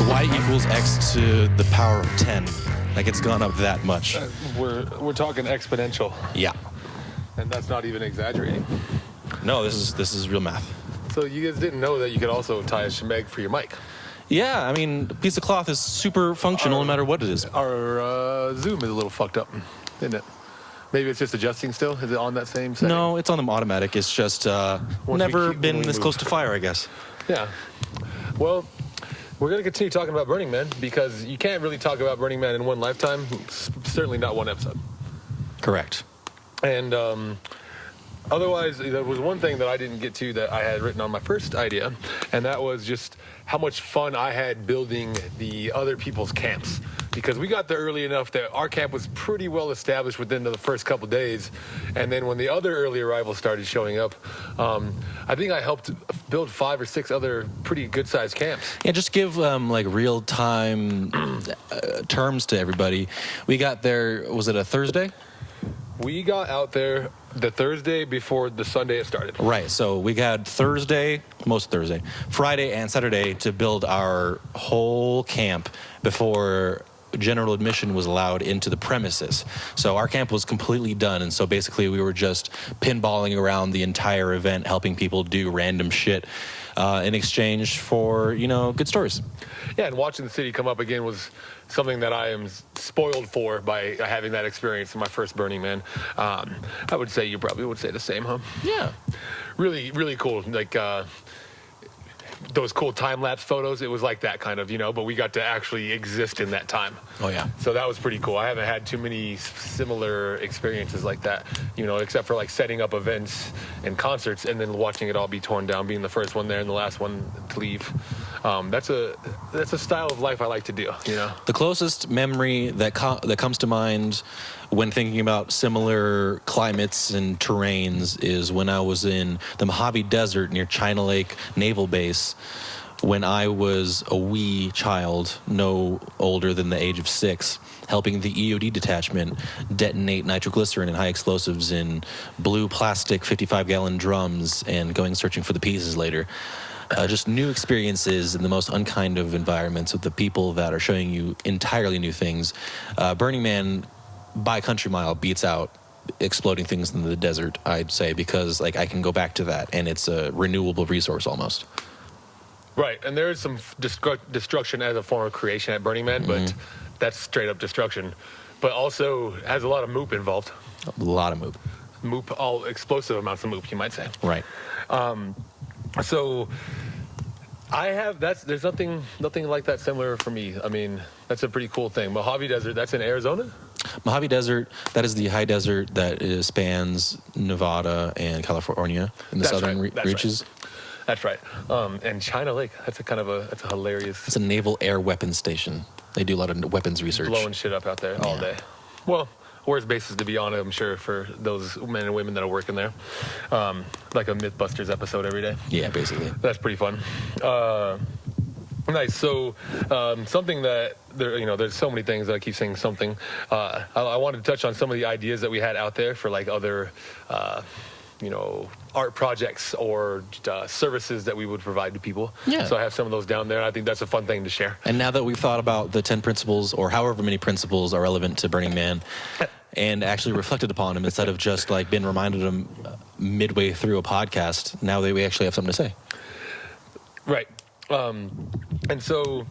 Y equals X to the power of 10. Like, it's gone up that much. We're talking exponential. Yeah. And that's not even exaggerating. No, this is real math. So you guys didn't know that you could also tie a shemagh for your mic. Yeah, I mean, a piece of cloth is super functional no matter what it is. Our Zoom is a little fucked up, isn't it? Maybe it's just adjusting still? Is it on that same setting? No, it's on the automatic. It's just never been this close to fire, I guess. Yeah. Well, we're going to continue talking about Burning Man because you can't really talk about Burning Man in one lifetime. Certainly not one episode. Correct. And otherwise, there was one thing that I didn't get to that I had written on my first idea, and that was just how much fun I had building the other people's camps. Because we got there early enough that our camp was pretty well established within the first couple days. And then when the other early arrivals started showing up, I think I helped build 5 or 6 other pretty good-sized camps. Yeah, just give like real-time terms to everybody. We got there, was it a Thursday? We got out there the Thursday before the Sunday it started. Right, so we got Thursday, Friday and Saturday to build our whole camp before general admission was allowed into the premises. So our camp was completely done, and so basically we were just pinballing around the entire event, helping people do random shit in exchange for, you know, good stories. Yeah, and watching the city come up again was something that I am spoiled for by having that experience in my first Burning Man. I would say you probably would say the same, huh? Yeah. Really, really cool. Like, those cool time-lapse photos, it was like that kind of, you know, but we got to actually exist in that time. Oh, yeah. So that was pretty cool. I haven't had too many similar experiences like that, you know, except for like setting up events and concerts and then watching it all be torn down, being the first one there and the last one to leave. That's a style of life I like to do, you know. The closest memory that comes to mind when thinking about similar climates and terrains is when I was in the Mojave Desert near China Lake Naval Base when I was a wee child, no older than the age of 6, helping the EOD detachment detonate nitroglycerin and high explosives in blue plastic 55-gallon drums and going searching for the pieces later. Just new experiences in the most unkind of environments with the people that are showing you entirely new things. Burning Man, by country mile, beats out exploding things in the desert, I'd say, because like I can go back to that, and it's a renewable resource almost. Right, and there is some destruction as a form of creation at Burning Man, but that's straight up destruction. But also has a lot of moop involved. A lot of moop. Moop, all explosive amounts of moop, you might say. Right. So I have there's nothing like that similar for me. I mean, that's a pretty cool thing. Mojave Desert, that's in Arizona? Mojave Desert, that is the high desert that spans Nevada and California in the southern reaches. Right. That's right. And China Lake, that's a hilarious... It's a naval air weapons station. They do a lot of weapons research. Blowing shit up out there all day. Well, worst bases to be on, I'm sure, for those men and women that are working there. Like a Mythbusters episode every day. Yeah, basically. That's pretty fun. Nice. So something that there's so many things that I keep saying something. I wanted to touch on some of the ideas that we had out there for like other art projects or services that we would provide to people. Yeah. So I have some of those down there. I think that's a fun thing to share. And now that we've thought about the 10 principles or however many principles are relevant to Burning Man and actually reflected upon them instead of just like been reminded of them midway through a podcast, now that we actually have something to say. Right. And so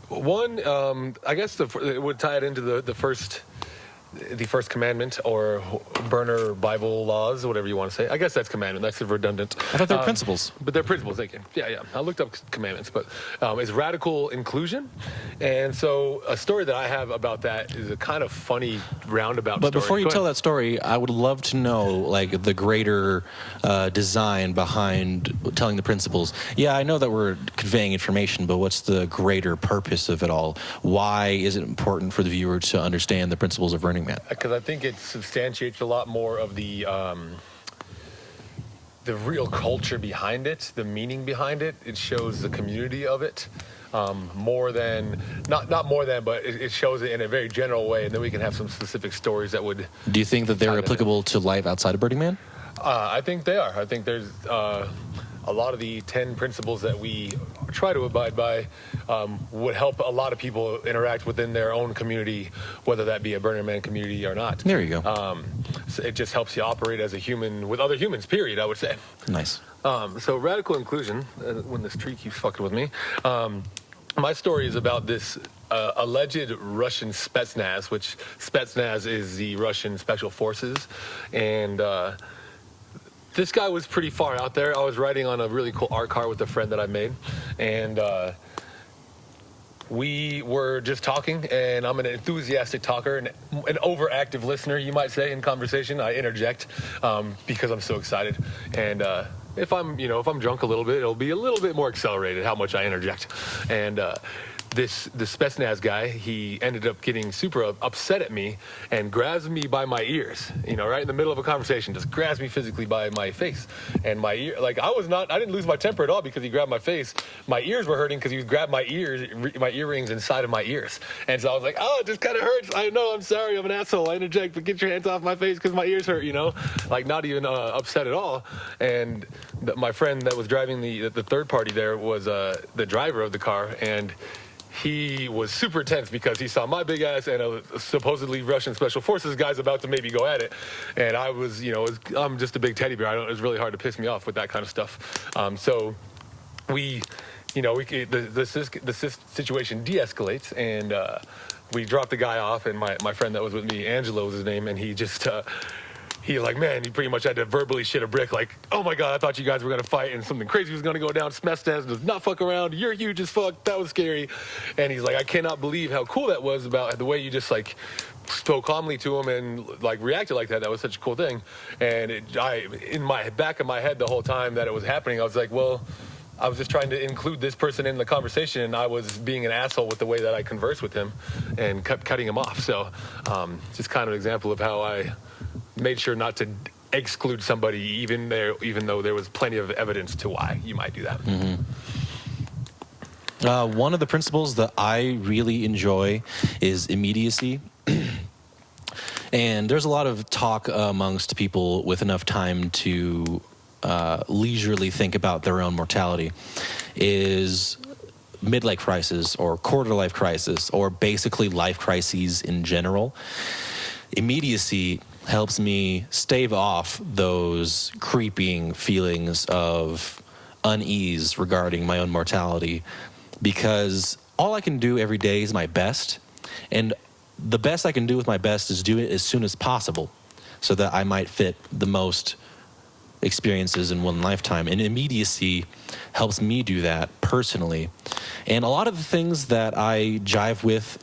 one, I guess it would tie it into the first commandment or burner Bible laws, whatever you want to say. I guess that's commandment. That's redundant. I thought they were principles. But they're principles, thank you. Yeah. I looked up commandments, but it's radical inclusion. And so a story that I have about that is a kind of funny roundabout story. But before you tell that story, I would love to know like the greater design behind telling the principles. Yeah, I know that we're conveying information, but what's the greater purpose of it all? Why is it important for the viewer to understand the principles of Burning Man? Because I think it substantiates a lot more of the the real culture behind it, the meaning behind it. It shows the community of it more than, not more than, but it shows it in a very general way. And then we can have some specific stories that would. Do you think that they're applicable to life outside of Burning Man? I think they are. I think there's a lot of the 10 principles that we try to abide by would help a lot of people interact within their own community, whether that be a Burning Man community or not. There you go. So it just helps you operate as a human with other humans, period, I would say. Nice. So radical inclusion, when this tree keeps fucking with me, my story is about this alleged Russian Spetsnaz, which Spetsnaz is the Russian Special Forces, and this guy was pretty far out there. I was riding on a really cool art car with a friend that I made, and we were just talking, and I'm an enthusiastic talker, and an overactive listener, you might say, in conversation. I interject because I'm so excited, and if I'm drunk a little bit, it'll be a little bit more accelerated how much I interject, and the Spetsnaz guy, he ended up getting super upset at me and grabs me by my ears, right in the middle of a conversation, just grabs me physically by my face. And my ear, like I didn't lose my temper at all because he grabbed my face. My ears were hurting because he grabbed my earrings inside of my ears. And so I was like, oh, it just kind of hurts. I know, I'm sorry, I'm an asshole. I interject, but get your hands off my face because my ears hurt, like not even upset at all. And my friend that was driving the third party there was the driver of the car, and he was super tense because he saw my big ass and a supposedly Russian Special Forces guy's about to maybe go at it. And I was, I'm just a big teddy bear. It was really hard to piss me off with that kind of stuff. So the situation de-escalates, and we drop the guy off, and my friend that was with me, Angelo was his name, and he just... he pretty much had to verbally shit a brick, like, oh my God, I thought you guys were going to fight and something crazy was going to go down. Spetsnaz does not fuck around. You're huge as fuck. That was scary. And he's like, I cannot believe how cool that was about the way you just like spoke calmly to him and like reacted like that. That was such a cool thing. And in my back of my head the whole time that it was happening, I was like, well, I was just trying to include this person in the conversation, and I was being an asshole with the way that I conversed with him and kept cutting him off. So just kind of an example of how I made sure not to exclude somebody even though there was plenty of evidence to why you might do that. Mm-hmm. One of the principles that I really enjoy is immediacy. And there's a lot of talk amongst people with enough time to leisurely think about their own mortality is midlife crisis or quarter-life crisis or basically life crises in general. Immediacy helps me stave off those creeping feelings of unease regarding my own mortality, because all I can do every day is my best, and the best I can do with my best is do it as soon as possible so that I might fit the most experiences in one lifetime. And immediacy helps me do that personally. And a lot of the things that I jive with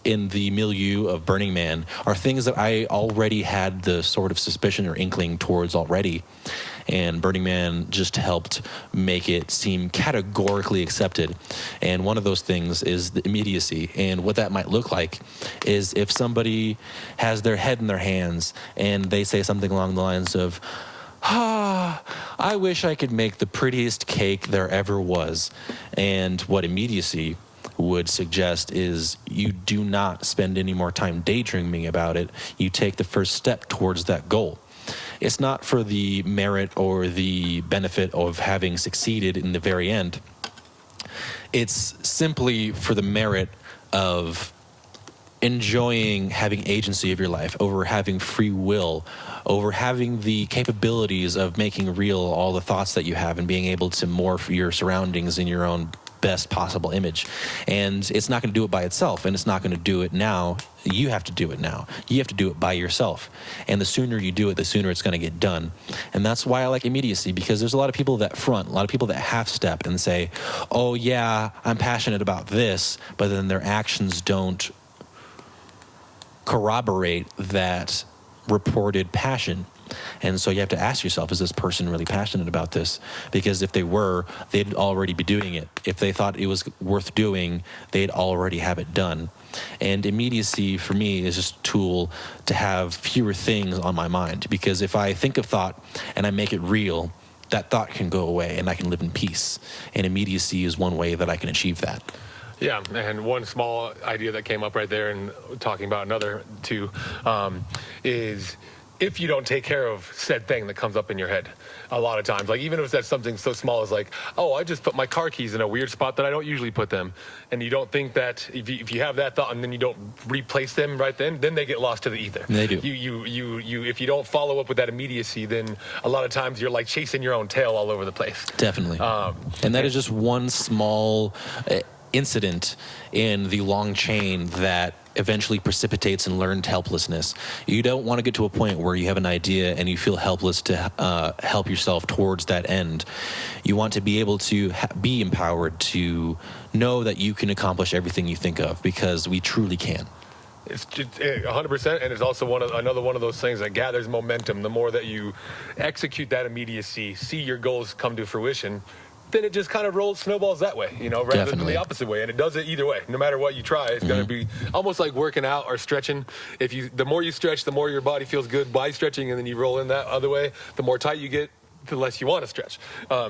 in the milieu of Burning Man are things that I already had the sort of suspicion or inkling towards already. And Burning Man just helped make it seem categorically accepted. And one of those things is the immediacy. And what that might look like is if somebody has their head in their hands and they say something along the lines of, I wish I could make the prettiest cake there ever was. And what immediacy would suggest is you do not spend any more time daydreaming about it. You take the first step towards that goal. It's not for the merit or the benefit of having succeeded in the very end. It's simply for the merit of enjoying having agency of your life, over having free will, over having the capabilities of making real all the thoughts that you have and being able to morph your surroundings in your own best possible image. And it's not going to do it by itself, and it's not going to do it now. You have to do it now. You have to do it by yourself. And the sooner you do it, the sooner it's going to get done. And that's why I like immediacy, because there's a lot of people that front, a lot of people that half-step and say, oh yeah, I'm passionate about this, but then their actions don't corroborate that reported passion. And so you have to ask yourself, is this person really passionate about this? Because if they were, they'd already be doing it. If they thought it was worth doing, they'd already have it done. And immediacy for me is just a tool to have fewer things on my mind. Because if I think of thought and I make it real, that thought can go away and I can live in peace. And immediacy is one way that I can achieve that. Yeah, and one small idea that came up right there, and talking about another two, is if you don't take care of said thing that comes up in your head a lot of times, like even if that's something so small as like, oh, I just put my car keys in a weird spot that I don't usually put them, and you don't think that if you have that thought and then you don't replace them right then they get lost to the ether. They do. You if you don't follow up with that immediacy, then a lot of times you're like chasing your own tail all over the place. Definitely. And that is just one small incident in the long chain that eventually precipitates in learned helplessness. You don't want to get to a point where you have an idea and you feel helpless to help yourself towards that end. You want to be able to be empowered to know that you can accomplish everything you think of, because we truly can. It's just 100%, and it's also another one of those things that gathers momentum. The more that you execute that immediacy, see your goals come to fruition, then it just kind of snowballs that way, rather Definitely. than the opposite way. And it does it either way. No matter what you try, it's going to be almost like working out or stretching. The more you stretch, the more your body feels good by stretching, and then you roll in that other way. The more tight you get, the less you want to stretch.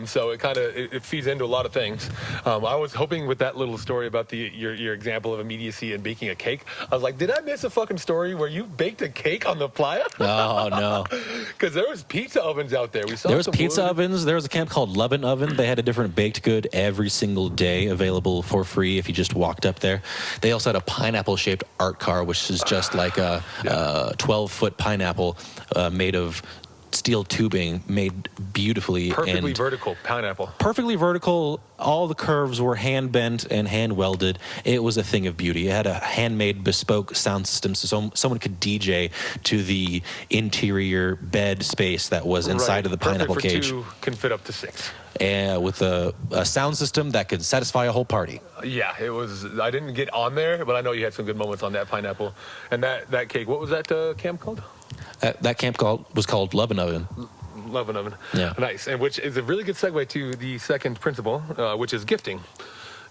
So it kind of it feeds into a lot of things. I was hoping with that little story about your example of immediacy and baking a cake, I was like, did I miss a fucking story where you baked a cake on the playa? Oh, no. Because there was pizza ovens out there. We saw There was some pizza wood. ovens. There was a camp called Lovin' Oven. They had a different baked good every single day available for free if you just walked up there. They also had a pineapple-shaped art car, which is just like a 12-foot pineapple made of steel tubing, made beautifully. Perfectly and vertical pineapple. perfectly vertical. All the curves were hand bent and hand welded. It was a thing of beauty. It had a handmade bespoke sound system so someone could DJ to the interior bed space that was inside of the pineapple Perfect for cage. two, can fit up to 6. With a sound system that could satisfy a whole party. Yeah, it was. I didn't get on there, but I know you had some good moments on that pineapple and that cake. What was that camp called? That camp was called Lovin' Oven. Lovin' Oven. Yeah. Nice. And which is a really good segue to the second principle, which is gifting.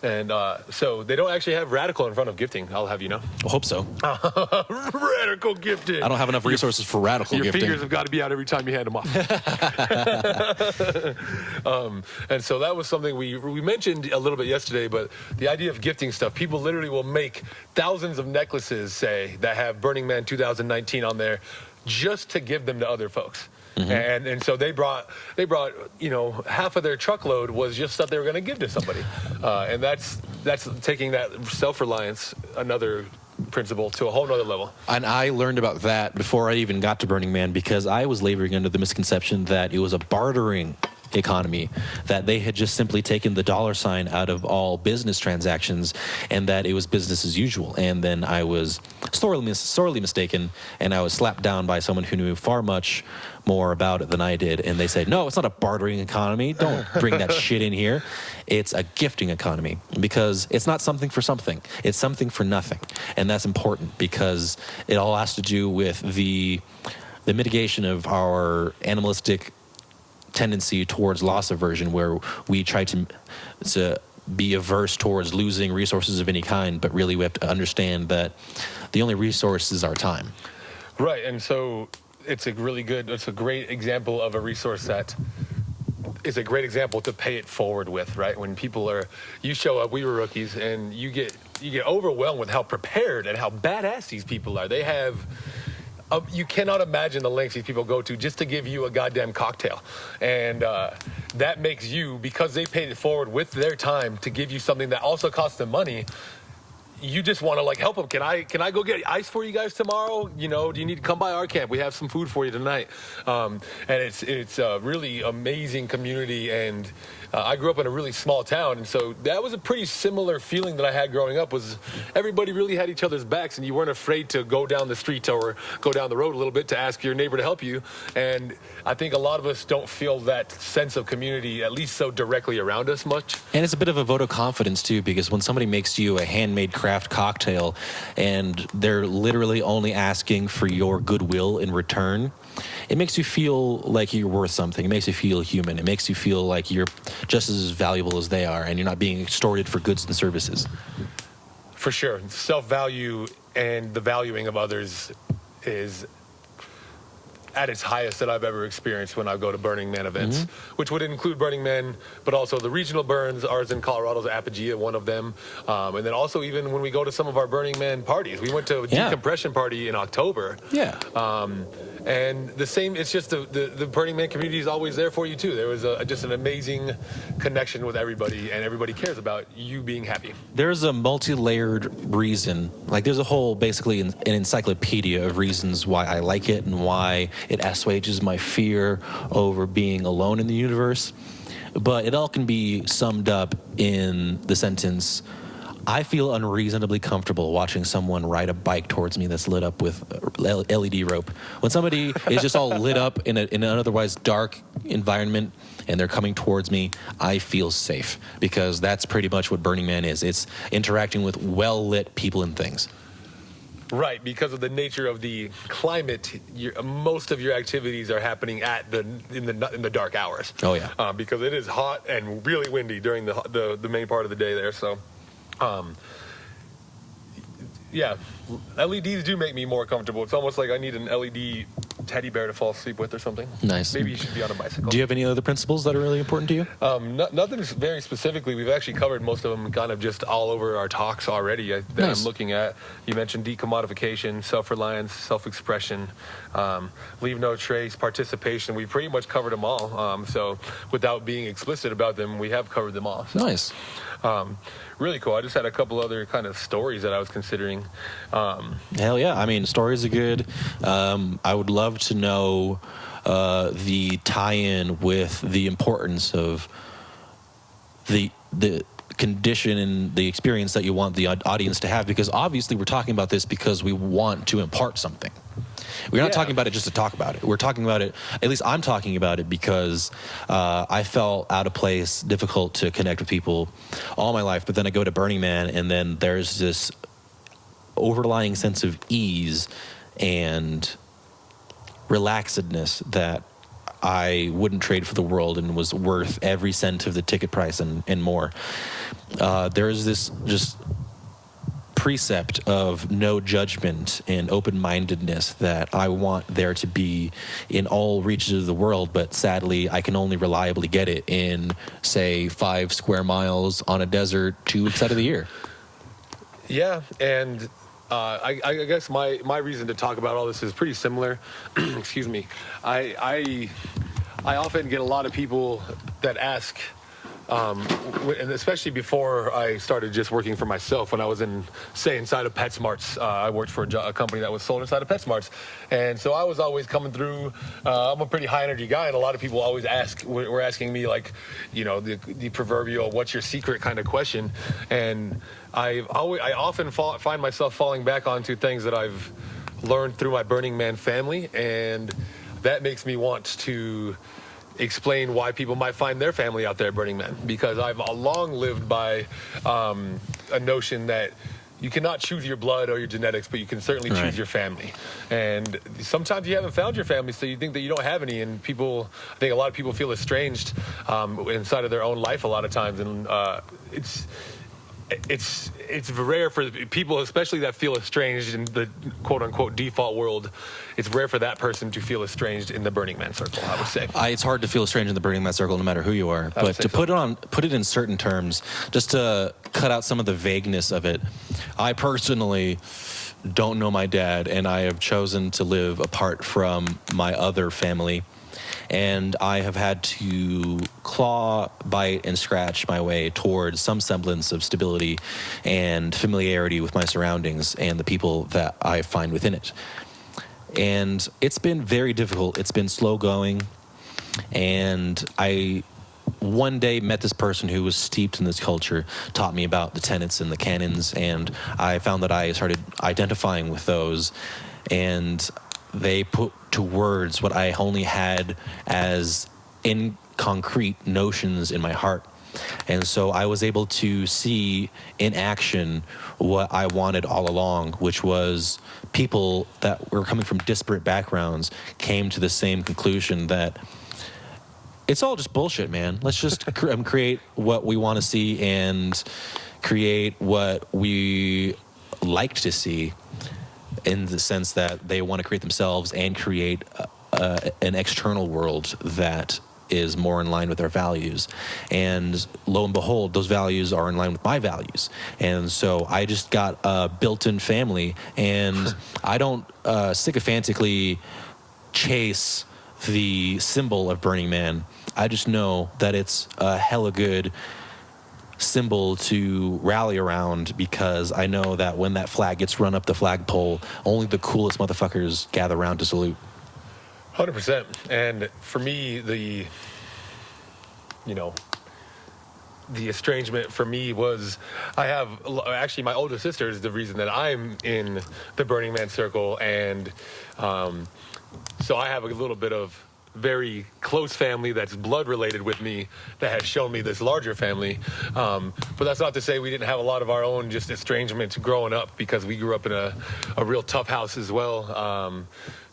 And so they don't actually have radical in front of gifting, I'll have you know. I hope so. Radical gifting. I don't have enough resources for radical Your gifting. fingers have got to be out every time you hand them off. And so that was something we mentioned a little bit yesterday, but the idea of gifting stuff, people literally will make thousands of necklaces, say, that have Burning Man 2019 on there just to give them to other folks. And so they brought half of their truckload was just stuff they were going to give to somebody, and that's taking that self-reliance, another principle, to a whole nother level. And I learned about that before I even got to Burning Man, because I was laboring under the misconception that it was a bartering economy, that they had just simply taken the dollar sign out of all business transactions and that it was business as usual. And then I was sorely mistaken, and I was slapped down by someone who knew far much more about it than I did. And they said, no, it's not a bartering economy. Don't bring that shit in here. It's a gifting economy, because it's not something for something. It's something for nothing. And that's important, because it all has to do with the mitigation of our animalistic tendency towards loss aversion, where we try to be averse towards losing resources of any kind, but really we have to understand that the only resource is our time. Right, and so it's a great example of a resource that is a great example to pay it forward with, right? When you show up, we were rookies, and you get overwhelmed with how prepared and how badass these people are. They have you cannot imagine the lengths these people go to just to give you a goddamn cocktail. And that makes you, because they paid it forward with their time to give you something that also costs them money, you just want to help them. Can I go get ice for you guys tomorrow? Do you need to come by our camp? We have some food for you tonight. And it's a really amazing community. And I grew up in a really small town, and so that was a pretty similar feeling that I had growing up. Was everybody really had each other's backs, and you weren't afraid to go down the street or go down the road a little bit to ask your neighbor to help you. And I think a lot of us don't feel that sense of community, at least so directly around us, much. And it's a bit of a vote of confidence too, because when somebody makes you a handmade craft cocktail, and they're literally only asking for your goodwill in return, it makes you feel like you're worth something. It makes you feel human. It makes you feel like you're just as valuable as they are, and you're not being extorted for goods and services. For sure. Self-value and the valuing of others is at its highest that I've ever experienced when I go to Burning Man events, which would include Burning Man, but also the regional burns. Ours in Colorado's Apogea, one of them. And then also even when we go to some of our Burning Man parties. We went to a decompression party in October. Yeah. And the same, it's just the Burning Man community is always there for you too. There was just an amazing connection with everybody, and everybody cares about you being happy. There's a multi-layered reason. Like, there's a whole, basically, an encyclopedia of reasons why I like it and why it assuages my fear over being alone in the universe. But it all can be summed up in the sentence, I feel unreasonably comfortable watching someone ride a bike towards me that's lit up with LED rope. When somebody is just all lit up in an otherwise dark environment and they're coming towards me, I feel safe, because that's pretty much what Burning Man is. It's interacting with well-lit people and things. Right, because of the nature of the climate, most of your activities are happening in the dark hours. Oh yeah, because it is hot and really windy during the main part of the day there. So, yeah, LEDs do make me more comfortable. It's almost like I need an LED teddy bear to fall asleep with or something. Nice. Maybe you should be on a bicycle. Do you have any other principles that are really important to you? Nothing very specifically. We've actually covered most of them kind of just all over our talks already that I'm looking at. You mentioned decommodification, self-reliance, self-expression, leave no trace, participation. We pretty much covered them all. So without being explicit about them, we have covered them all. So, nice. Really cool. I just had a couple other kind of stories that I was considering. Hell yeah. I mean, stories are good. I would love to know the tie-in with the importance of the condition and the experience that you want the audience to have, because obviously we're talking about this because we want to impart something. We're not talking about it just to talk about it. We're talking about it, at least I'm talking about it, because I felt out of place, difficult to connect with people all my life. But then I go to Burning Man, and then there's this overlying sense of ease and relaxedness that I wouldn't trade for the world, and was worth every cent of the ticket price and more. There's this just precept of no judgment and open-mindedness that I want there to be in all reaches of the world, but sadly I can only reliably get it in, say, 5 square miles on a desert 2 weeks out of the year. Yeah, and I guess my reason to talk about all this is pretty similar. Excuse me. I often get a lot of people that ask, and especially before I started just working for myself, when I was inside of PetSmarts, I worked for a company that was sold inside of PetSmarts. And so I was always coming through. I'm a pretty high energy guy, and a lot of people always were asking me, like, the proverbial, what's your secret kind of question. And I often find myself falling back onto things that I've learned through my Burning Man family. And that makes me want to explain why people might find their family out there at Burning Man, because I've long lived by a notion that you cannot choose your blood or your genetics, but you can certainly choose your family. And sometimes you haven't found your family, so you think that you don't have any. And I think a lot of people feel estranged inside of their own life a lot of times. And it's rare for people, especially that feel estranged in the quote-unquote default world. It's rare for that person to feel estranged in the Burning Man circle, I would say. It's hard to feel estranged in the Burning Man circle no matter who you are. But to put it in certain terms, just to cut out some of the vagueness of it, I personally don't know my dad, and I have chosen to live apart from my other family. And I have had to claw, bite, and scratch my way towards some semblance of stability and familiarity with my surroundings and the people that I find within it. And it's been very difficult. It's been slow going. And I one day met this person who was steeped in this culture, taught me about the tenets and the canons, and I found that I started identifying with those. And they put to words what I only had as in concrete notions in my heart. And so I was able to see in action what I wanted all along, which was people that were coming from disparate backgrounds came to the same conclusion that it's all just bullshit, man. Let's just create what we want to see and create what we like to see, in the sense that they want to create themselves and create an external world that is more in line with their values. And lo and behold, those values are in line with my values. And so I just got a built-in family, and I don't sycophantically chase the symbol of Burning Man. I just know that it's a hella good symbol to rally around, because I know that when that flag gets run up the flagpole, only the coolest motherfuckers gather around to salute. 100%. And for me, the estrangement for me was, actually my older sister is the reason that I'm in the Burning Man circle. And so I have a little bit of very close family that's blood related with me that has shown me this larger family. But that's not to say we didn't have a lot of our own just estrangement growing up, because we grew up in a real tough house as well.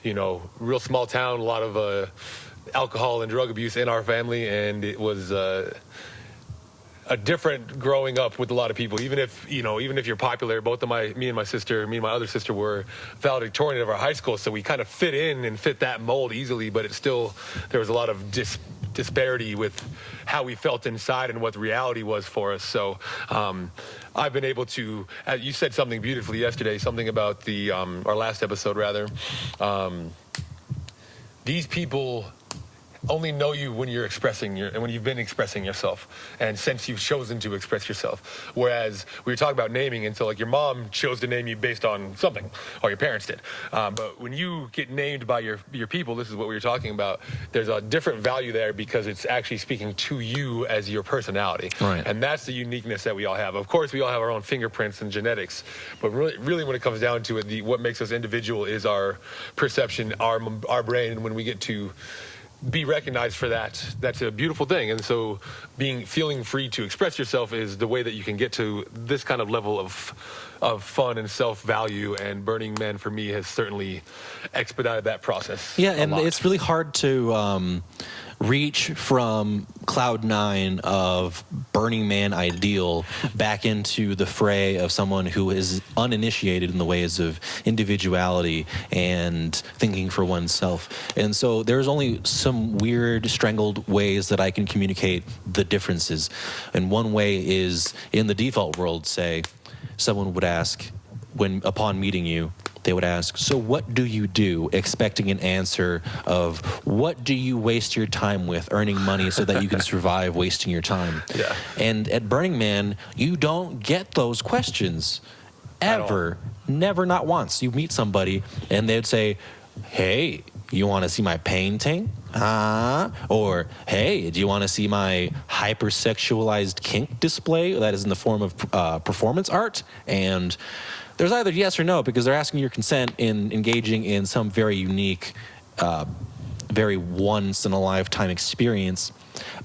Real small town, a lot of alcohol and drug abuse in our family. And it was a different growing up with a lot of people. Even if you're popular, me and my other sister were valedictorian of our high school, so we kind of fit in and fit that mold easily. But there was a lot of disparity with how we felt inside and what the reality was for us. So I've been able to, you said something beautifully yesterday, something about our last episode rather. These people only know you when you're when you've been expressing yourself, and since you've chosen to express yourself. Whereas we were talking about naming, and so like your mom chose to name you based on something, or your parents did. But when you get named by your people, this is what we were talking about, there's a different value there, because it's actually speaking to you as your personality. Right. And that's the uniqueness that we all have. Of course, we all have our own fingerprints and genetics, but really when it comes down to it, what makes us individual is our perception, our brain, and when we get to be recognized for that, that's a beautiful thing. And so feeling free to express yourself is the way that you can get to this kind of level of fun and self-value, and Burning Man for me has certainly expedited that process. Yeah, and it's really hard to reach from cloud nine of Burning Man ideal back into the fray of someone who is uninitiated in the ways of individuality and thinking for oneself. And so there's only some weird strangled ways that I can communicate the differences. And one way is, in the default world, say, someone would ask, upon meeting you, they would ask, so what do you do? Expecting an answer of, what do you waste your time with, earning money so that you can survive wasting your time? Yeah. And at Burning Man, you don't get those questions ever. Never, not once. You meet somebody and they'd say, hey, you want to see my painting? Or, hey, do you want to see my hypersexualized kink display that is in the form of performance art? And there's either yes or no, because they're asking your consent in engaging in some very unique, very once-in-a-lifetime experience.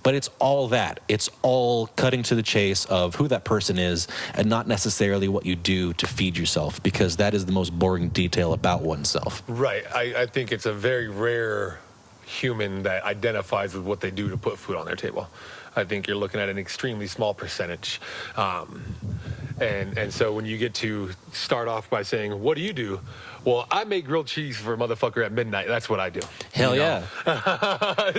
But it's all that. It's all cutting to the chase of who that person is, and not necessarily what you do to feed yourself, because that is the most boring detail about oneself. Right. I think it's a very rare human that identifies with what they do to put food on their table. I think you're looking at an extremely small percentage. And so when you get to start off by saying, what do you do? Well, I make grilled cheese for a motherfucker at midnight. That's what I do. Hell yeah.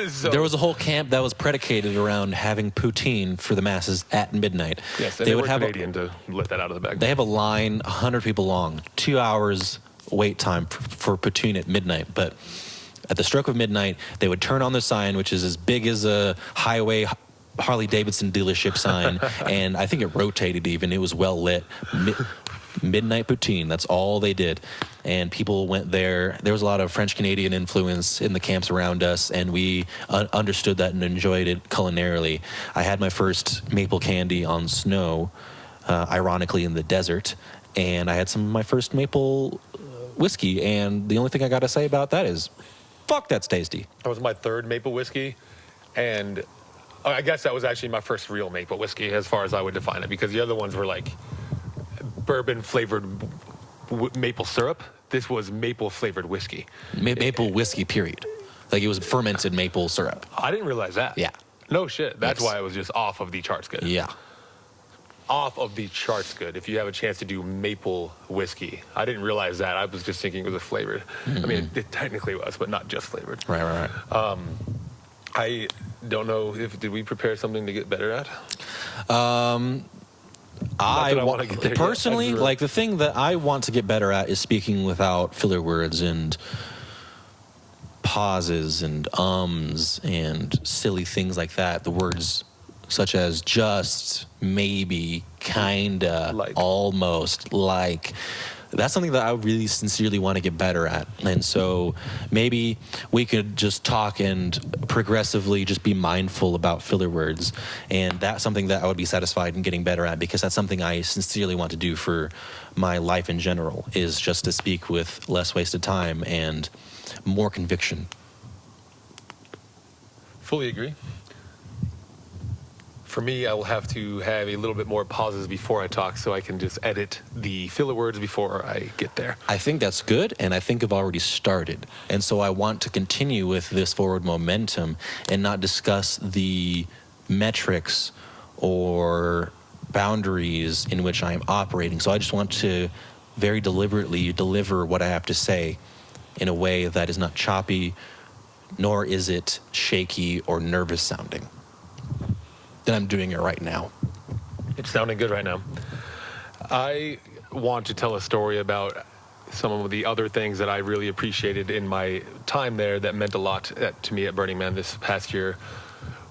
So, there was a whole camp that was predicated around having poutine for the masses at midnight. Yes, and they were Canadian to let that out of the bag. They have a line 100 people long, 2 hours wait time for poutine at midnight. But at the stroke of midnight, they would turn on the sign, which is as big as a highway Harley-Davidson dealership sign, and I think it rotated even. It was well lit. Midnight poutine, that's all they did. And people went there. There was a lot of French-Canadian influence in the camps around us, and we understood that and enjoyed it culinarily. I had my first maple candy on snow, ironically in the desert, and I had some of my first maple whiskey, and the only thing I got to say about that is, fuck, that's tasty. That was my third maple whiskey, and I guess that was actually my first real maple whiskey, as far as I would define it, because the other ones were like bourbon flavored maple syrup. This was maple flavored whiskey. Maple whiskey, period. Like it was fermented maple syrup. I didn't realize that. Yeah. No shit. That's Yes. why it was just off of the charts good. Yeah. Off of the charts good. If you have a chance to do maple whiskey, I didn't realize that. I was just thinking it was flavored. I mean, it technically was, but not just flavored. Right. I don't know if did we prepare something to get better at. I that I wanna want get there yet. personally, I just really- like the thing that I want to get better at is speaking without filler words and pauses and ums and silly things like that. The words such as just, maybe, kinda, Like. almost, like. That's something that I really sincerely want to get better at. And so maybe we could just talk and progressively just be mindful about filler words. And that's something that I would be satisfied in getting better at, because that's something I sincerely want to do for my life in general, is just to speak with less wasted time and more conviction. Fully agree. For me, I will have to have a little bit more pauses before I talk, so I can just edit the filler words before I get there. I think that's good, and I think I've already started. And so I want to continue with this forward momentum and not discuss the metrics or boundaries in which I am operating. So I just want to very deliberately deliver what I have to say in a way that is not choppy, nor is it shaky or nervous sounding. And I'm doing it right now. It's sounding good right now. I want to tell a story about some of the other things that I really appreciated in my time there that meant a lot to me at Burning Man this past year,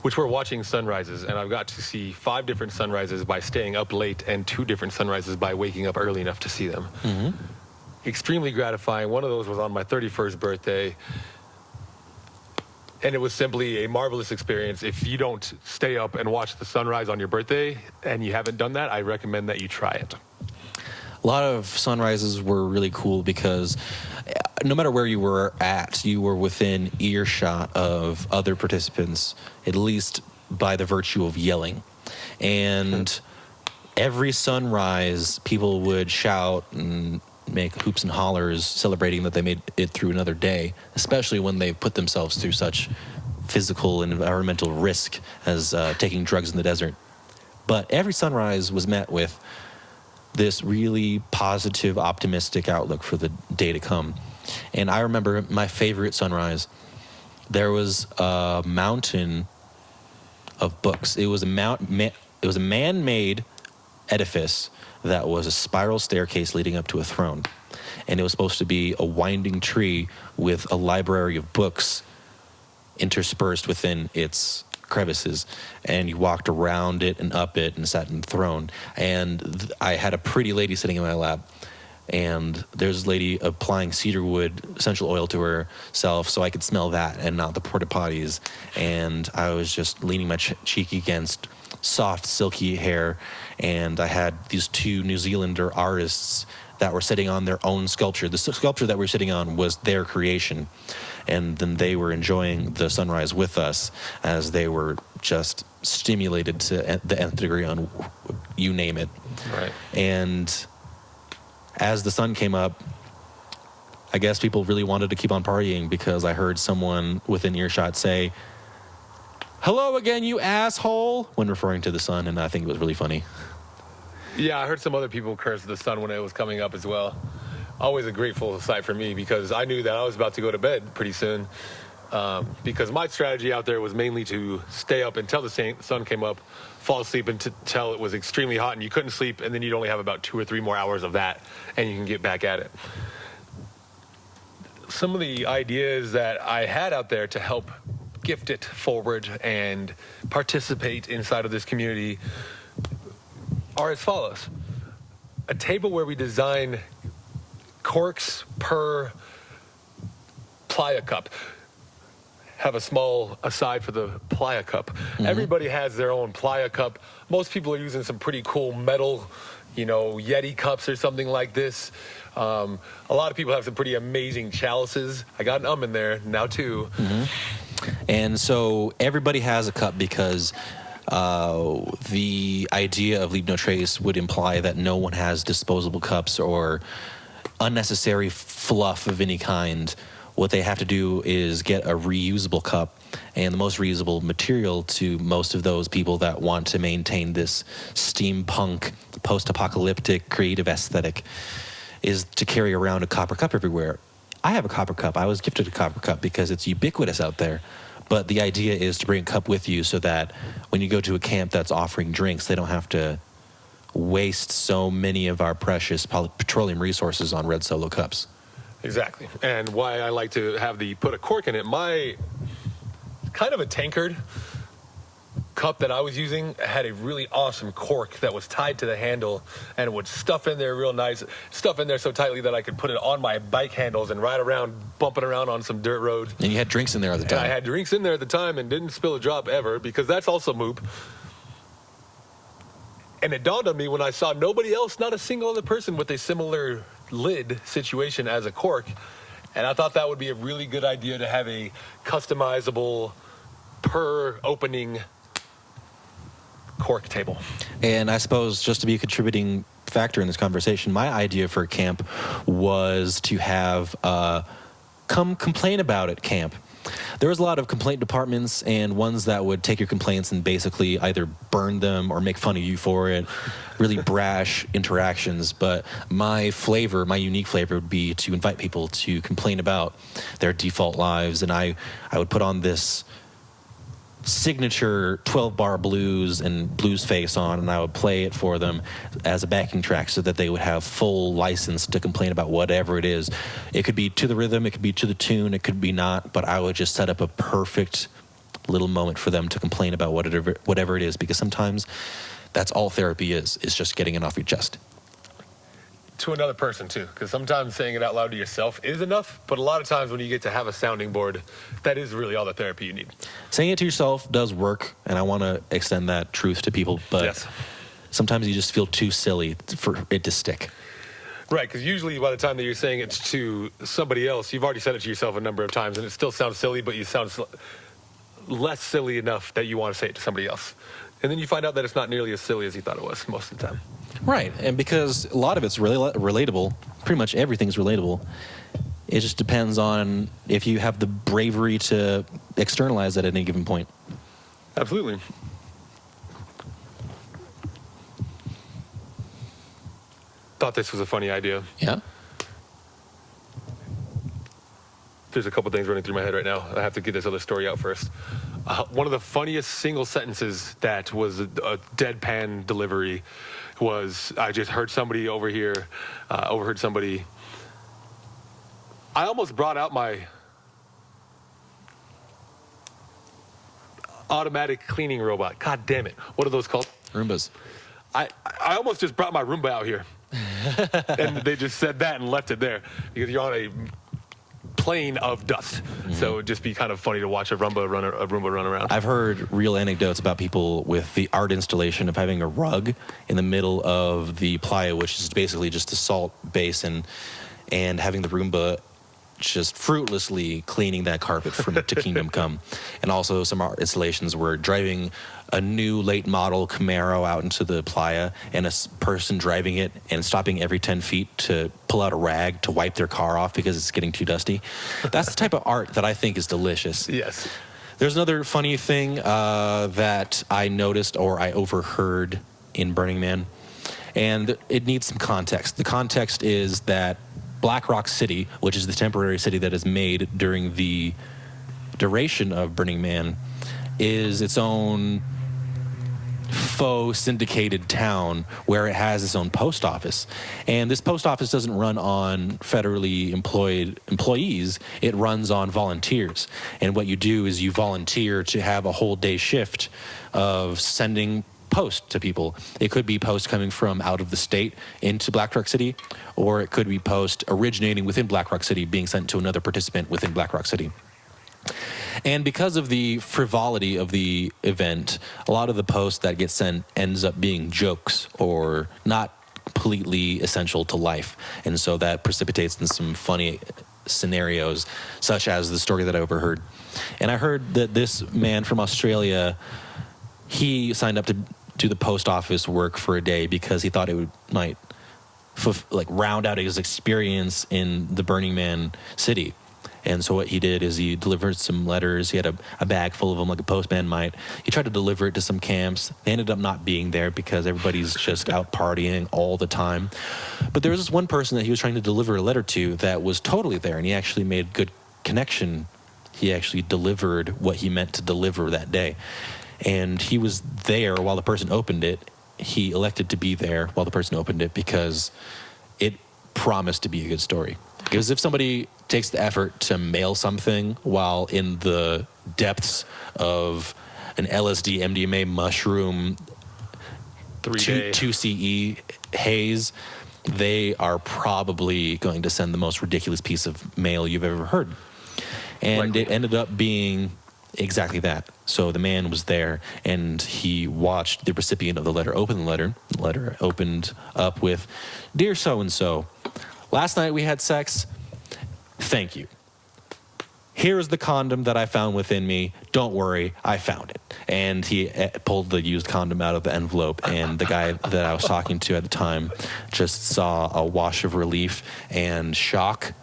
which were watching sunrises. And I've got to see 5 different sunrises by staying up late and 2 different sunrises by waking up early enough to see them. Mm-hmm. Extremely gratifying. One of those was on my 31st birthday. And it was simply a marvelous experience. If you don't stay up and watch the sunrise on your birthday and you haven't done that, I recommend that you try it. A lot of sunrises were really cool because no matter where you were at, you were within earshot of other participants, at least by the virtue of yelling. And every sunrise, people would shout and make hoops and hollers celebrating that they made it through another day, especially when they put themselves through such physical and environmental risk as taking drugs in the desert. But every sunrise was met with this really positive, optimistic outlook for the day to come. And I remember my favorite sunrise. There was a mountain of books. It was a man-made edifice that was a spiral staircase leading up to a throne. And it was supposed to be a winding tree with a library of books interspersed within its crevices. And you walked around it and up it and sat in the throne. And I had a pretty lady sitting in my lap. And there's a lady applying cedarwood essential oil to herself so I could smell that and not the porta potties. And I was just leaning my cheek against soft, silky hair. And I had these 2 New Zealander artists that were sitting on their own sculpture. The sculpture that we were sitting on was their creation. And then they were enjoying the sunrise with us as they were just stimulated to the nth degree on you name it. Right. And as the sun came up, I guess people really wanted to keep on partying because I heard someone within earshot say, "Hello again, you asshole," when referring to the sun, and I think it was really funny. Yeah, I heard some other people curse the sun when it was coming up as well. Always a grateful sight for me because I knew that I was about to go to bed pretty soon. Because my strategy out there was mainly to stay up until the sun came up, fall asleep until it was extremely hot and you couldn't sleep, and then you'd only have about 2 or 3 more hours of that, and you can get back at it. Some of the ideas that I had out there to help gift it forward and participate inside of this community are as follows. A table where we design corks per playa cup. Have a small aside for the playa cup. Mm-hmm. Everybody has their own playa cup. Most people are using some pretty cool metal, Yeti cups or something like this. A lot of people have some pretty amazing chalices. I got an in there now too. Mm-hmm. And so everybody has a cup because the idea of leave no trace would imply that no one has disposable cups or unnecessary fluff of any kind. What they have to do is get a reusable cup, and the most reusable material to most of those people that want to maintain this steampunk, post-apocalyptic, creative aesthetic is to carry around a copper cup everywhere. I have a copper cup. I was gifted a copper cup because it's ubiquitous out there. But the idea is to bring a cup with you so that when you go to a camp that's offering drinks, they don't have to waste so many of our precious petroleum resources on red Solo cups. Exactly. And why I like to have put a cork in it. My kind of a tankard cup that I was using had a really awesome cork that was tied to the handle, and it would stuff in there real nice, stuff in there so tightly that I could put it on my bike handles and ride around, bumping around on some dirt roads. And you had drinks in there at the time. And I had drinks in there at the time and didn't spill a drop ever, because that's also moop. And it dawned on me when I saw nobody else, not a single other person with a similar lid situation as a cork. And I thought that would be a really good idea to have a customizable per opening cork table. And I suppose just to be a contributing factor in this conversation, my idea for camp was to have come complain about it camp. There was a lot of complaint departments and ones that would take your complaints and basically either burn them or make fun of you for it. Really brash interactions. But my unique flavor would be to invite people to complain about their default lives. And I would put on this signature 12-bar blues and blues face on, and I would play it for them as a backing track so that they would have full license to complain about whatever it is. It could be to the rhythm, it could be to the tune, it could be not, but I would just set up a perfect little moment for them to complain about whatever it is, because sometimes that's all therapy is just getting it off your chest. To another person too, because sometimes saying it out loud to yourself is enough, but a lot of times when you get to have a sounding board, that is really all the therapy you need. Saying it to yourself does work, and I want to extend that truth to people, but yes, sometimes you just feel too silly for it to stick. Right, because usually by the time that you're saying it to somebody else, you've already said it to yourself a number of times, and it still sounds silly, but you sound less silly enough that you want to say it to somebody else. And then you find out that it's not nearly as silly as you thought it was most of the time. Right, and because a lot of it's really relatable, pretty much everything's relatable. It just depends on if you have the bravery to externalize at any given point. Absolutely. Thought this was a funny idea. Yeah? There's a couple things running through my head right now. I have to get this other story out first. One of the funniest single sentences that was a deadpan delivery was, I just heard somebody overheard somebody. I almost brought out my automatic cleaning robot. God damn it. What are those called? Roombas. I almost just brought my Roomba out here. And they just said that and left it there, because you're on a plane of dust. Mm-hmm. So it'd just be kind of funny to watch a Roomba run around. I've heard real anecdotes about people with the art installation of having a rug in the middle of the playa, which is basically just a salt basin, and having the Roomba just fruitlessly cleaning that carpet to Kingdom Come. And also some art installations were driving a new late model Camaro out into the playa, and a person driving it and stopping every 10 feet to pull out a rag to wipe their car off because it's getting too dusty. That's the type of art that I think is delicious. Yes. There's another funny thing that I noticed or I overheard in Burning Man, and it needs some context. The context is that Black Rock City, which is the temporary city that is made during the duration of Burning Man, is its own faux syndicated town where it has its own post office. And this post office doesn't run on federally employed employees, it runs on volunteers. And what you do is you volunteer to have a whole day shift of sending post to people. It could be post coming from out of the state into Black Rock City, or it could be post originating within Black Rock City being sent to another participant within Black Rock City. And because of the frivolity of the event, a lot of the post that gets sent ends up being jokes or not completely essential to life. And so that precipitates in some funny scenarios, such as the story that I overheard. And I heard that this man from Australia, he signed up to do the post office work for a day because he thought it might round out his experience in the Burning Man city. And so what he did is he delivered some letters. He had a bag full of them like a postman might. He tried to deliver it to some camps. They ended up not being there because everybody's just out partying all the time. But there was this one person that he was trying to deliver a letter to that was totally there, and he actually made good connection. He actually delivered what he meant to deliver that day. And he was there while the person opened it. He elected to be there while the person opened it because it promised to be a good story. Because if somebody takes the effort to mail something while in the depths of an LSD, MDMA, mushroom, 2CE haze, they are probably going to send the most ridiculous piece of mail you've ever heard. And it ended up being exactly that. So the man was there, and he watched the recipient of the letter open the letter. The letter opened up with, "Dear so-and-so, last night we had sex. Thank you. Here is the condom that I found within me. Don't worry, I found it." And he pulled the used condom out of the envelope, and the guy that I was talking to at the time just saw a wash of relief and shock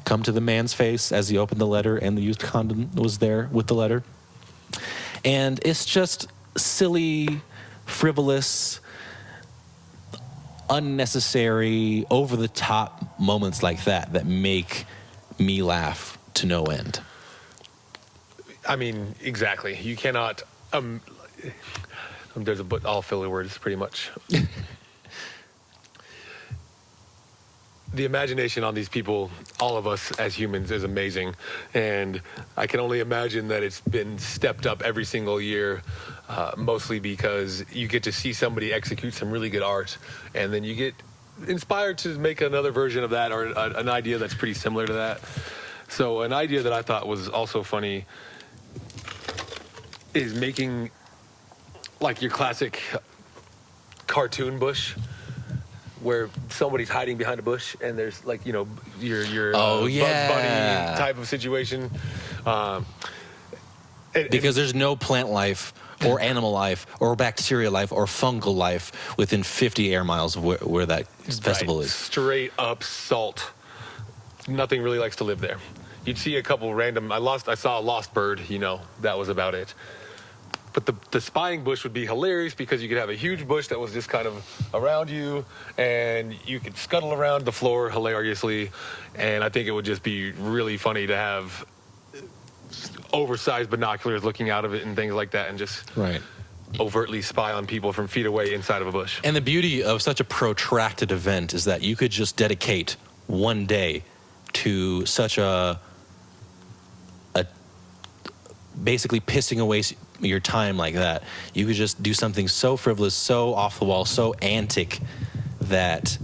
come to the man's face as he opened the letter, and the used condom was there with the letter. And it's just silly, frivolous, unnecessary, over-the-top moments like that make me laugh to no end. I mean, exactly. You cannot. There's all filler words, pretty much. The imagination on these people, all of us as humans, is amazing. And I can only imagine that it's been stepped up every single year, mostly because you get to see somebody execute some really good art, and then you get inspired to make another version of that, or an idea that's pretty similar to that. So an idea that I thought was also funny is making like your classic cartoon bush, where somebody's hiding behind a bush and there's like, your Bugs Bunny type of situation. Because there's no plant life or animal life or bacteria life or fungal life within 50 air miles of where that festival is. Straight up salt. Nothing really likes to live there. You'd see a couple random, I saw a lost bird, that was about it. But the spying bush would be hilarious because you could have a huge bush that was just kind of around you, and you could scuttle around the floor hilariously. And I think it would just be really funny to have oversized binoculars looking out of it and things like that, and just overtly spy on people from feet away inside of a bush. And the beauty of such a protracted event is that you could just dedicate one day to such a basically pissing away your time like that. You could just do something so frivolous, so off the wall, so antic that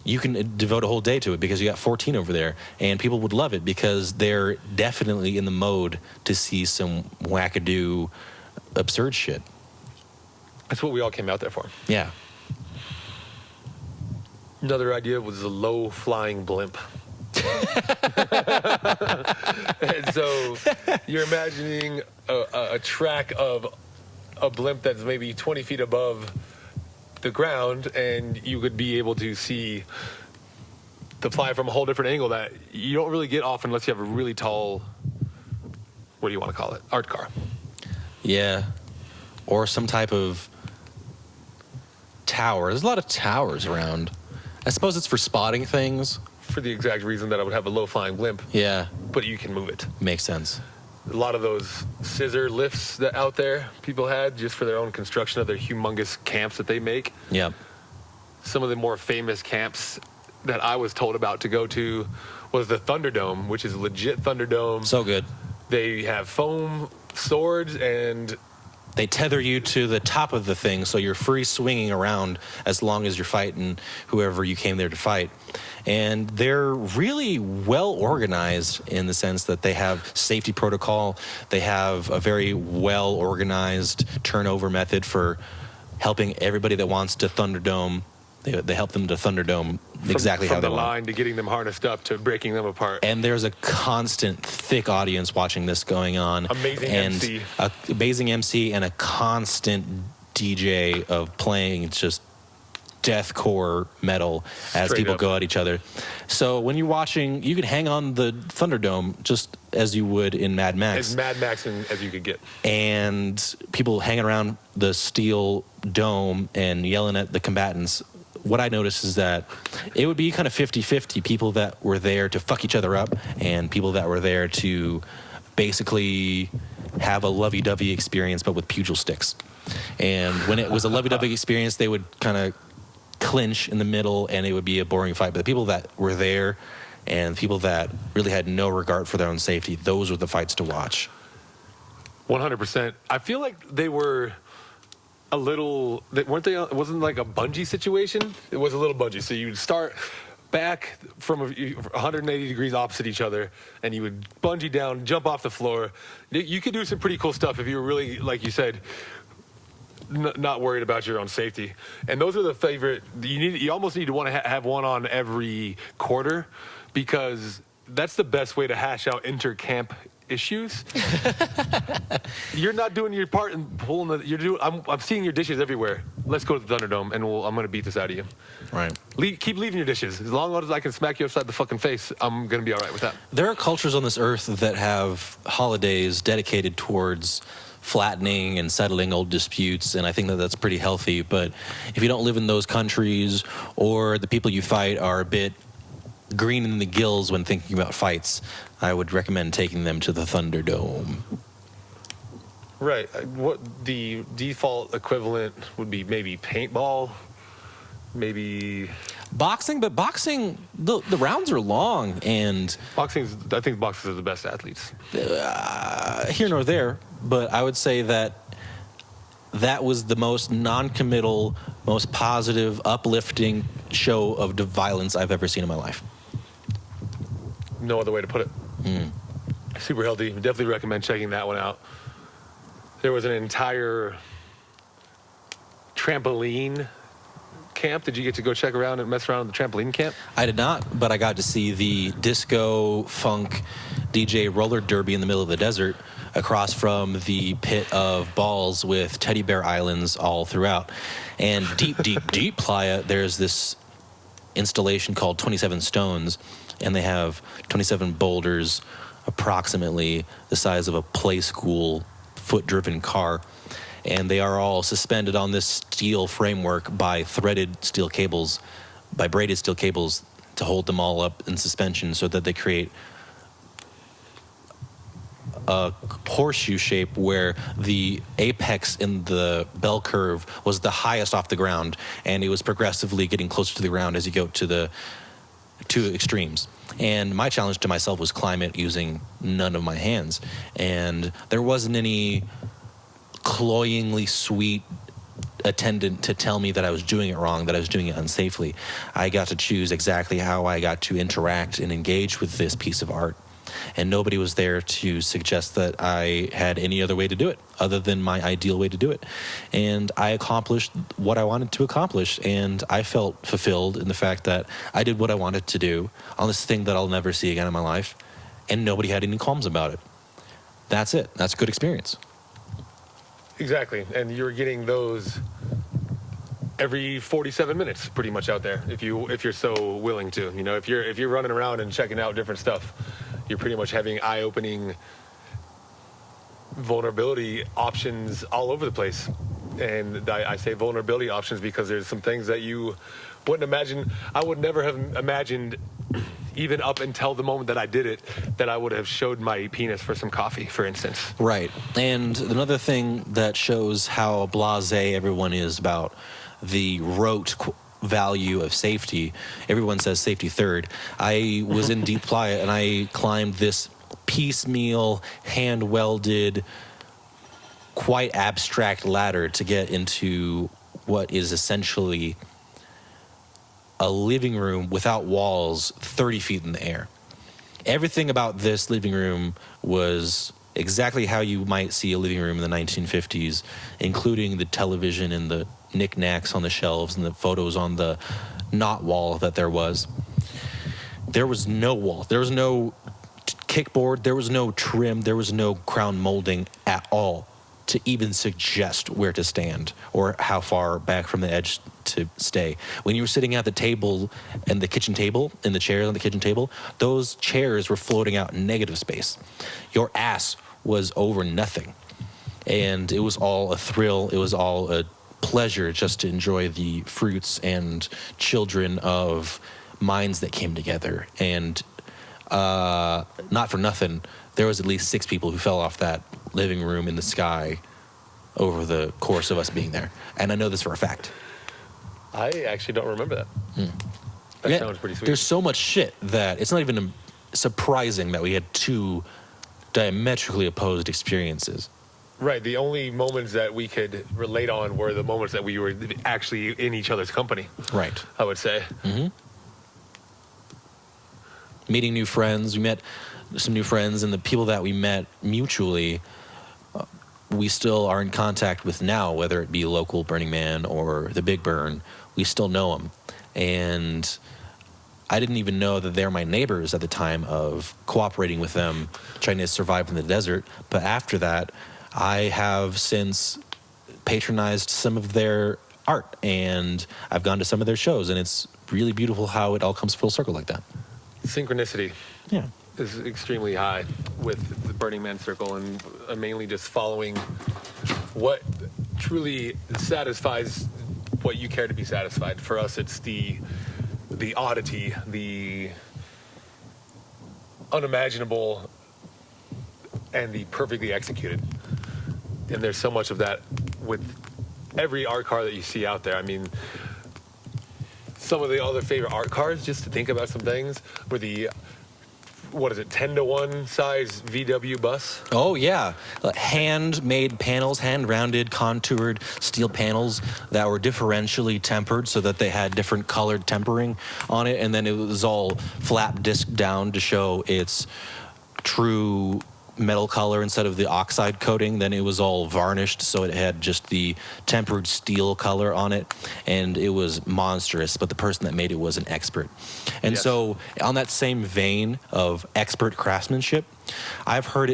you can devote a whole day to it because you got 14 over there, and people would love it because they're definitely in the mode to see some wackadoo, absurd shit. That's what we all came out there for. Yeah. Another idea was a low-flying blimp. And so you're imagining a track of a blimp that's maybe 20 feet above the ground, and you would be able to see the fly from a whole different angle that you don't really get off unless you have a really tall, what do you want to call it, art car. Yeah. Or some type of tower. There's a lot of towers around. I suppose it's for spotting things. For the exact reason that I would have a low-flying blimp. Yeah. But you can move it. Makes sense. A lot of those scissor lifts that out there people had just for their own construction of their humongous camps that they make. Yeah. Some of the more famous camps that I was told about to go to was the Thunderdome, which is a legit Thunderdome. So good. They have foam swords, and they tether you to the top of the thing so you're free swinging around as long as you're fighting whoever you came there to fight. And they're really well organized in the sense that they have safety protocol. They have a very well organized turnover method for helping everybody that wants to Thunderdome They help them to Thunderdome exactly how from they the want. line to getting them harnessed up to breaking them apart. And there's a constant, thick audience watching this going on. Amazing and MC. Amazing MC and a constant DJ of playing just deathcore metal as Straight people up. go at each other. So when you're watching, you can hang on the Thunderdome just as you would in Mad Max. As Mad Max as you could get. And people hanging around the steel dome and yelling at the combatants. What I noticed is that it would be kind of 50-50, people that were there to fuck each other up and people that were there to basically have a lovey-dovey experience, but with pugil sticks. And when it was a lovey-dovey experience, they would kind of clinch in the middle and it would be a boring fight. But the people that were there and people that really had no regard for their own safety, those were the fights to watch. 100%. I feel like they were a little, weren't they? It wasn't like a bungee situation. It was a little bungee. So you'd start back from 180 degrees opposite each other, and you would bungee down, jump off the floor. You could do some pretty cool stuff if you were really, like you said, not worried about your own safety. And those are the favorite. You almost need to want to have one on every quarter, because that's the best way to hash out inter-camp issues. You're not doing your part in pulling the. You're doing. I'm seeing your dishes everywhere. Let's go to the Thunderdome, and I'm gonna beat this out of you. Right. Keep leaving your dishes. As long as I can smack you upside the fucking face, I'm gonna be all right with that. There are cultures on this earth that have holidays dedicated towards flattening and settling old disputes, and I think that that's pretty healthy. But if you don't live in those countries, or the people you fight are a bit green in the gills when thinking about fights, I would recommend taking them to the Thunderdome. Right. What the default equivalent would be? Maybe paintball. Maybe Boxing, but boxing, the rounds are long, and boxing. I think boxers are the best athletes. here nor there, but I would say that that was the most non-committal, most positive, uplifting show of violence I've ever seen in my life. No other way to put it. Super healthy. Definitely recommend checking that one out. There was an entire trampoline camp. Did you get to go check around and mess around in the trampoline camp? I did not, but I got to see the disco funk DJ roller derby in the middle of the desert across from the pit of balls with teddy bear islands all throughout. And deep Playa, there's this installation called 27 Stones, and they have 27 boulders approximately the size of a play school foot-driven car. And they are all suspended on this steel framework by threaded steel cables, by braided steel cables to hold them all up in suspension so that they create a horseshoe shape where the apex in the bell curve was the highest off the ground, and it was progressively getting closer to the ground as you go to the two extremes. And my challenge to myself was climb it using none of my hands. And there wasn't any cloyingly sweet attendant to tell me that I was doing it wrong, that I was doing it unsafely. I got to choose exactly how I got to interact and engage with this piece of art. And nobody was there to suggest that I had any other way to do it other than my ideal way to do it. And I accomplished what I wanted to accomplish, and I felt fulfilled in the fact that I did what I wanted to do on this thing that I'll never see again in my life, and nobody had any qualms about it. That's it. That's a good experience. Exactly. And you're getting those every 47 minutes pretty much out there if you're so willing to. You know, if you're running around and checking out different stuff, you're pretty much having eye-opening vulnerability options all over the place. And I say vulnerability options because there's some things that you wouldn't imagine. I would never have imagined, even up until the moment that I did it, that I would have showed my penis for some coffee, for instance. Right. And another thing that shows how blasé everyone is about the rote value of safety. Everyone says safety third. I was in Deep Playa and I climbed this piecemeal, hand-welded, quite abstract ladder to get into what is essentially a living room without walls 30 feet in the air. Everything about this living room was exactly how you might see a living room in the 1950s, including the television and the knickknacks on the shelves and the photos on the knot wall that there was. There was no wall. There was no kickboard. There was no trim. There was no crown molding at all to even suggest where to stand or how far back from the edge to stay. When you were sitting at the table and the kitchen table, and the chairs on the kitchen table, those chairs were floating out in negative space. Your ass was over nothing. And it was all a thrill. It was all a pleasure just to enjoy the fruits and children of minds that came together. And not for nothing, there was at least 6 people who fell off that living room in the sky over the course of us being there. And I know this for a fact. I actually don't remember that. That sounds pretty sweet. There's so much shit that it's not even surprising that we had 2 diametrically opposed experiences. Right. The only moments that we could relate on were the moments that we were actually in each other's company. Right. I would say. Mm-hmm. Meeting new friends. We met some new friends, and the people that we met mutually, we still are in contact with now, whether it be local Burning Man or the Big Burn. We still know them. And I didn't even know that they're my neighbors at the time of cooperating with them, trying to survive in the desert. But after that, I have since patronized some of their art, and I've gone to some of their shows, and it's really beautiful how it all comes full circle like that. Synchronicity. Yeah. Is extremely high with the Burning Man Circle, and mainly just following what truly satisfies what you care to be satisfied. For us, it's the oddity, the unimaginable, and the perfectly executed. And there's so much of that with every art car that you see out there. I mean, some of the other favorite art cars, just to think about some things, were the 10-to-1 size VW bus? Oh, yeah. Hand-made panels, hand-rounded, contoured steel panels that were differentially tempered so that they had different colored tempering on it. And then it was all flap disc down to show its true metal color instead of the oxide coating. Then it was all varnished, so it had just the tempered steel color on it, and it was monstrous, but the person that made it was an expert. And so on that same vein of expert craftsmanship, I've heard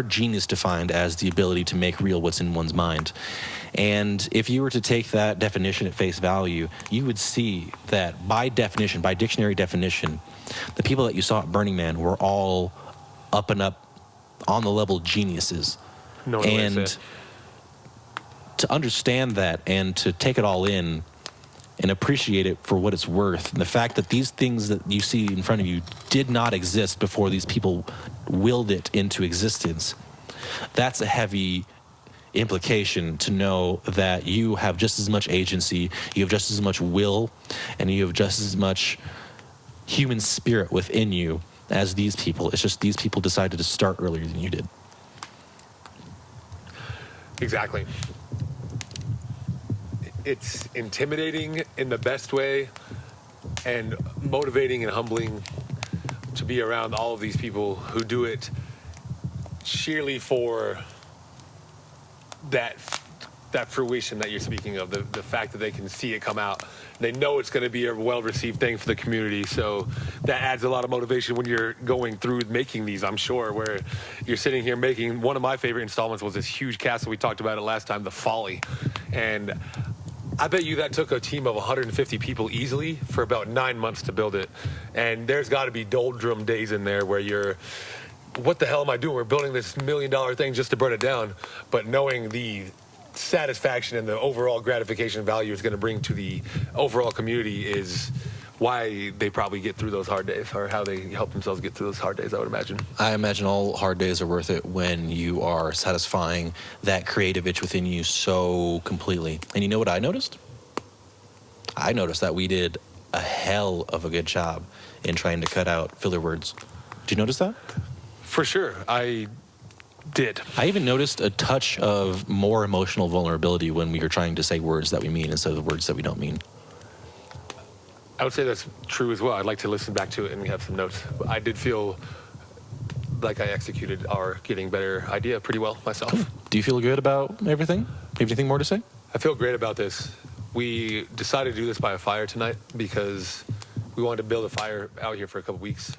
genius defined as the ability to make real what's in one's mind. And if you were to take that definition at face value, you would see that by definition, by dictionary definition, the people that you saw at Burning Man were all up and up on the level geniuses. And to understand that and to take it all in and appreciate it for what it's worth, and the fact that these things that you see in front of you did not exist before these people willed it into existence, that's a heavy implication to know that you have just as much agency, you have just as much will, and you have just as much human spirit within you as these people. It's just these people decided to start earlier than you did. Exactly. It's intimidating in the best way and motivating and humbling to be around all of these people who do it sheerly for that fruition that you're speaking of, the fact that they can see it come out. They know it's going to be a well-received thing for the community, so that adds a lot of motivation when you're going through making these, I'm sure, where you're sitting here making, one of my favorite installments was this huge castle. We talked about it last time, the Folly. And I bet you that took a team of 150 people easily for about 9 months to build it. And there's got to be doldrum days in there where you're, what the hell am I doing? We're building this $1 million thing just to burn it down. But knowing the satisfaction and the overall gratification value it's going to bring to the overall community is why they probably get through those hard days, or how they help themselves get through those hard days, I would imagine. I imagine all hard days are worth it when you are satisfying that creative itch within you so completely. And you know what I noticed? I noticed that we did a hell of a good job in trying to cut out filler words. Did you notice that? For sure. I did. I even noticed a touch of more emotional vulnerability when we were trying to say words that we mean instead of the words that we don't mean. I would say that's true as well. I'd like to listen back to it and have some notes. I did feel like I executed our Getting Better idea pretty well myself. Do you feel good about everything? Anything more to say? I feel great about this. We decided to do this by a fire tonight because we wanted to build a fire out here for a couple weeks.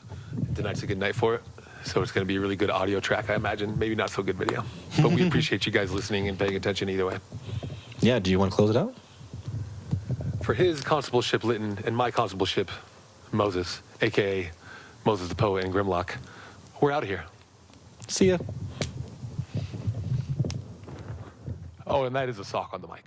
Tonight's a good night for it. So it's going to be a really good audio track, I imagine. Maybe not so good video. But we appreciate you guys listening and paying attention either way. Yeah, do you want to close it out? For his constableship Lytton and my constableship Moses, a.k.a. Moses the Poet and Grimlock, we're out of here. See ya. Oh, and that is a sock on the mic.